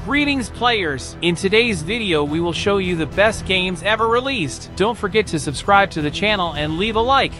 Greetings players! In today's video we will show you the best games ever released. Don't forget to subscribe to the channel and leave a like.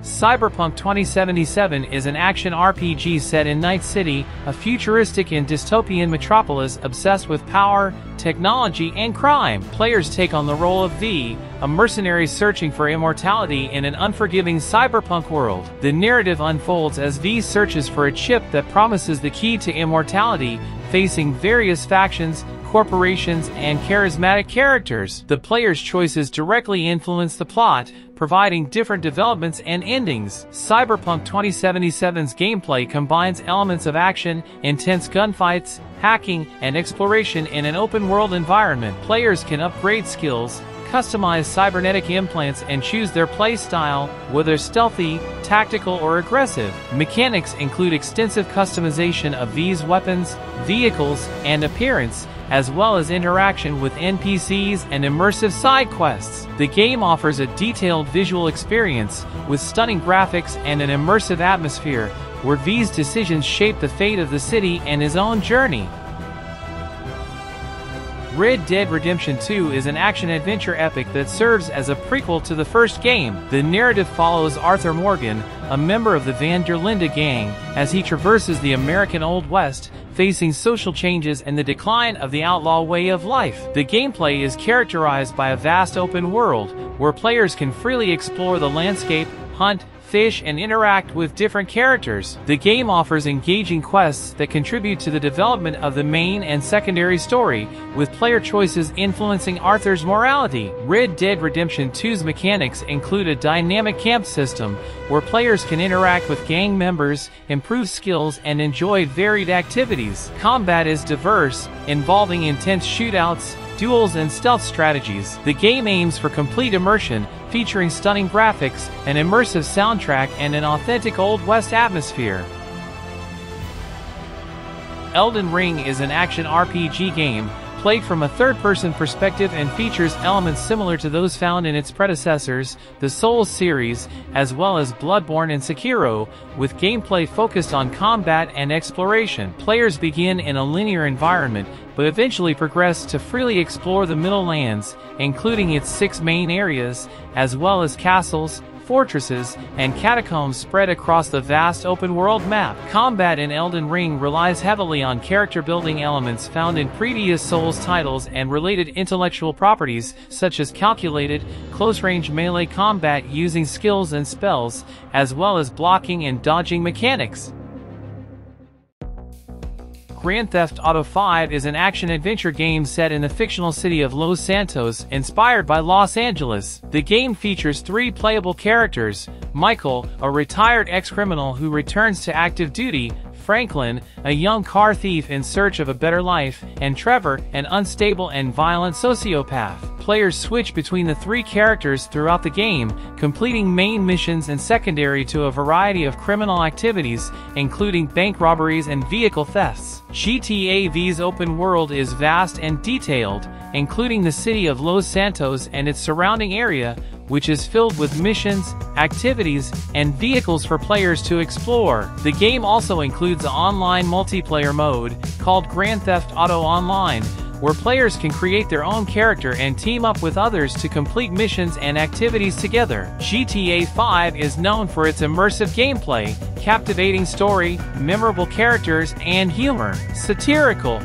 Cyberpunk 2077 is an action RPG set in Night City, a futuristic and dystopian metropolis obsessed with power, technology, and crime. Players take on the role of V, a mercenary searching for immortality in an unforgiving cyberpunk world. The narrative unfolds as V searches for a chip that promises the key to immortality, facing various factions, corporations, and charismatic characters. The player's choices directly influence the plot, providing different developments and endings. Cyberpunk 2077's gameplay combines elements of action, intense gunfights, hacking, and exploration in an open-world environment. Players can upgrade skills, customize cybernetic implants, and choose their playstyle, whether stealthy, tactical, or aggressive. Mechanics include extensive customization of V's weapons, vehicles, and appearance, as well as interaction with NPCs and immersive side quests. The game offers a detailed visual experience, with stunning graphics and an immersive atmosphere, where V's decisions shape the fate of the city and his own journey. Red Dead Redemption 2 is an action-adventure epic that serves as a prequel to the first game. The narrative follows Arthur Morgan, a member of the Van der Linde gang, as he traverses the American Old West, facing social changes and the decline of the outlaw way of life. The gameplay is characterized by a vast open world, where players can freely explore the landscape, hunt, fish, and interact with different characters. The game offers engaging quests that contribute to the development of the main and secondary story, with player choices influencing Arthur's morality. Red Dead Redemption 2's mechanics include a dynamic camp system, where players can interact with gang members, improve skills, and enjoy varied activities. Combat is diverse, involving intense shootouts, duels, and stealth strategies. The game aims for complete immersion, featuring stunning graphics, an immersive soundtrack, and an authentic Old West atmosphere. Elden Ring is an action RPG game, played from a third-person perspective and features elements similar to those found in its predecessors, the Souls series, as well as Bloodborne and Sekiro, with gameplay focused on combat and exploration. Players begin in a linear environment, but eventually progress to freely explore the Middle Lands, including its 6 main areas, as well as castles, fortresses, and catacombs spread across the vast open-world map. Combat in Elden Ring relies heavily on character-building elements found in previous Souls titles and related intellectual properties, such as calculated, close-range melee combat using skills and spells, as well as blocking and dodging mechanics. Grand Theft Auto V is an action-adventure game set in the fictional city of Los Santos, inspired by Los Angeles. The game features 3 playable characters: Michael, a retired ex-criminal who returns to active duty, Franklin, a young car thief in search of a better life, and Trevor, an unstable and violent sociopath. Players switch between the 3 characters throughout the game, completing main missions and secondary to a variety of criminal activities, including bank robberies and vehicle thefts. GTA V's open world is vast and detailed, including the city of Los Santos and its surrounding area, which is filled with missions, activities, and vehicles for players to explore. The game also includes an online multiplayer mode, called Grand Theft Auto Online, where players can create their own character and team up with others to complete missions and activities together. GTA 5 is known for its immersive gameplay, captivating story, memorable characters, and humor. Satirical.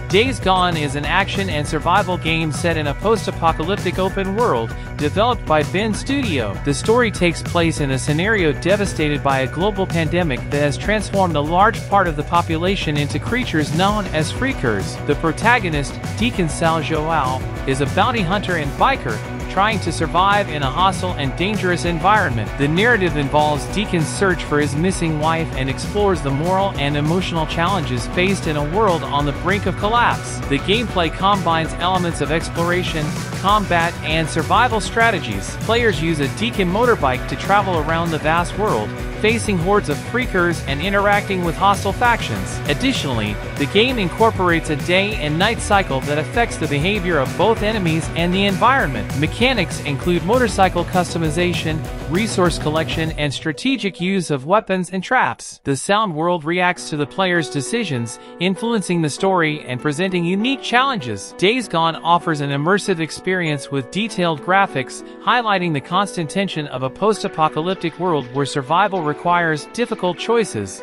Days Gone is an action and survival game set in a post-apocalyptic open world, developed by Ben Studio. The story takes place in a scenario devastated by a global pandemic that has transformed a large part of the population into creatures known as freakers. The protagonist, Deacon Sal Joao, is a bounty hunter and biker, trying to survive in a hostile and dangerous environment. The narrative involves Deacon's search for his missing wife and explores the moral and emotional challenges faced in a world on the brink of collapse. The gameplay combines elements of exploration, combat, and survival strategies. Players use a deacon motorbike to travel around the vast world, facing hordes of freakers and interacting with hostile factions. Additionally, the game incorporates a day and night cycle that affects the behavior of both enemies and the environment. Mechanics include motorcycle customization, resource collection, and strategic use of weapons and traps. The sound world reacts to the player's decisions, influencing the story and presenting unique challenges. Days Gone offers an immersive experience with detailed graphics, highlighting the constant tension of a post-apocalyptic world where survival requires difficult choices.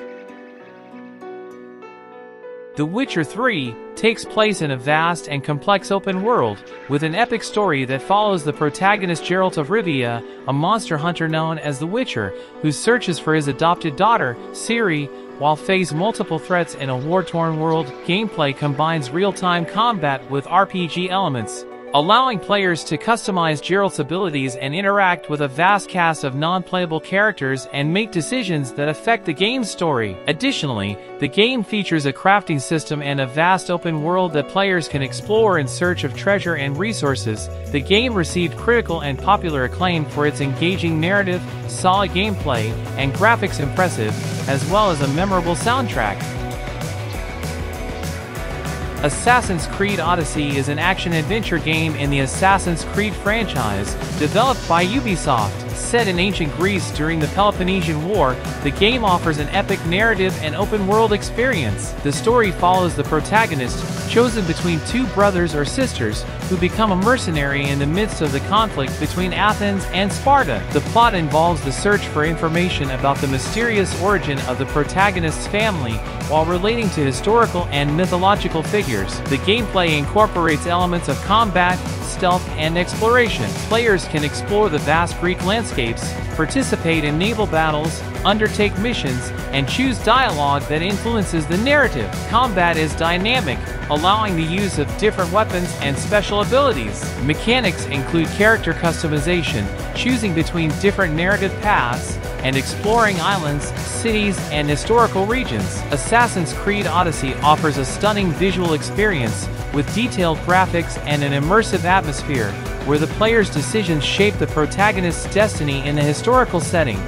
The Witcher 3 takes place in a vast and complex open world, with an epic story that follows the protagonist Geralt of Rivia, a monster hunter known as the Witcher, who searches for his adopted daughter, Ciri, while facing multiple threats in a war-torn world. Gameplay combines real-time combat with RPG elements, allowing players to customize Geralt's abilities and interact with a vast cast of non-playable characters and make decisions that affect the game's story. Additionally, the game features a crafting system and a vast open world that players can explore in search of treasure and resources. The game received critical and popular acclaim for its engaging narrative, solid gameplay, and graphics impressive, as well as a memorable soundtrack. Assassin's Creed Odyssey is an action-adventure game in the Assassin's Creed franchise, developed by Ubisoft. Set in ancient Greece during the Peloponnesian War, the game offers an epic narrative and open-world experience. The story follows the protagonist, chosen between two brothers or sisters, who become a mercenary in the midst of the conflict between Athens and Sparta. The plot involves the search for information about the mysterious origin of the protagonist's family, while relating to historical and mythological figures. The gameplay incorporates elements of combat, stealth, and exploration. Players can explore the vast Greek landscapes, participate in naval battles, undertake missions, and choose dialogue that influences the narrative. Combat is dynamic, allowing the use of different weapons and special abilities. Mechanics include character customization, choosing between different narrative paths, and exploring islands, cities, and historical regions. Assassin's Creed Odyssey offers a stunning visual experience with detailed graphics and an immersive atmosphere, where the player's decisions shape the protagonist's destiny in a historical setting.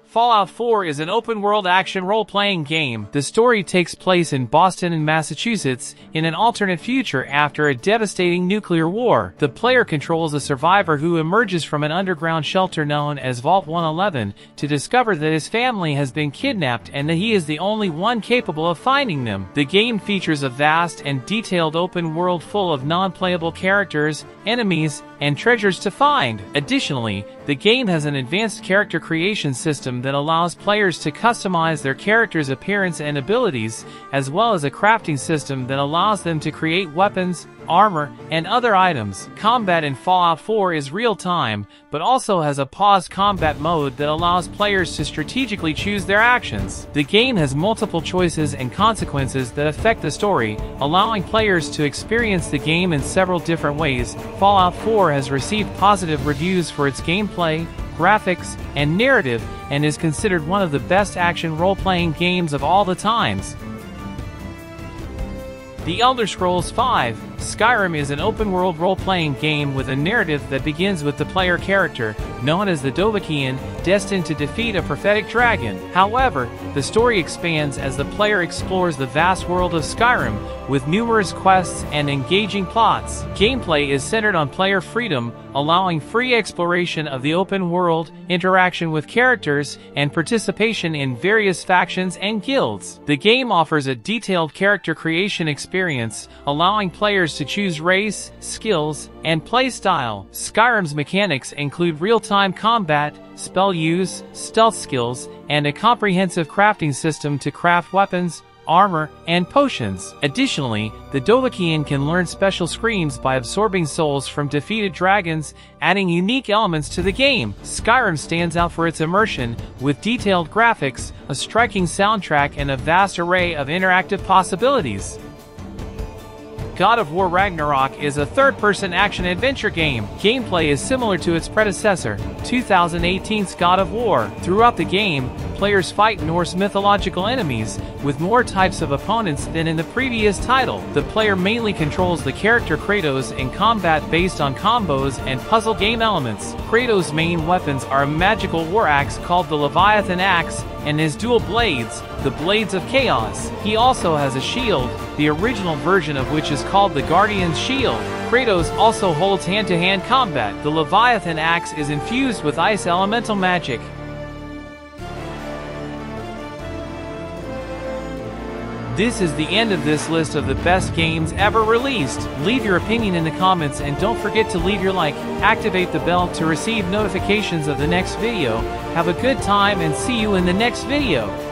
Fallout 4 is an open-world action role-playing game. The story takes place in Boston and Massachusetts, in an alternate future after a devastating nuclear war. The player controls a survivor who emerges from an underground shelter known as Vault 111 to discover that his family has been kidnapped and that he is the only one capable of finding them. The game features a vast and detailed open world full of non-playable characters, enemies, and treasures to find. Additionally, the game has an advanced character creation system that allows players to customize their character's appearance and abilities, as well as a crafting system that allows them to create weapons, armor, and other items. Combat in Fallout 4 is real-time, but also has a paused combat mode that allows players to strategically choose their actions. The game has multiple choices and consequences that affect the story, allowing players to experience the game in several different ways. Fallout 4 has received positive reviews for its gameplay, graphics, and narrative, and is considered one of the best action role-playing games of all the times. The Elder Scrolls V: Skyrim is an open-world role-playing game with a narrative that begins with the player character, known as the Dovahkiin, destined to defeat a prophetic dragon. However, the story expands as the player explores the vast world of Skyrim, with numerous quests and engaging plots. Gameplay is centered on player freedom, allowing free exploration of the open world, interaction with characters, and participation in various factions and guilds. The game offers a detailed character creation experience, allowing players to choose race, skills, and playstyle. Skyrim's mechanics include real-time combat, spell use, stealth skills, and a comprehensive crafting system to craft weapons, armor, and potions. Additionally, the Dovahkiin can learn special screams by absorbing souls from defeated dragons, adding unique elements to the game. Skyrim stands out for its immersion, with detailed graphics, a striking soundtrack, and a vast array of interactive possibilities. God of War Ragnarok is a third-person action-adventure game. Gameplay is similar to its predecessor, 2018's God of War. Throughout the game, players fight Norse mythological enemies, with more types of opponents than in the previous title. The player mainly controls the character Kratos in combat based on combos and puzzle game elements. Kratos' main weapons are a magical war axe called the Leviathan Axe, and his dual blades, the Blades of Chaos. He also has a shield, the original version of which is called the Guardian's Shield. Kratos also holds hand-to-hand combat. The Leviathan Axe is infused with ice elemental magic. This is the end of this list of the best games ever released. Leave your opinion in the comments and don't forget to leave your like. Activate the bell to receive notifications of the next video. Have a good time and see you in the next video.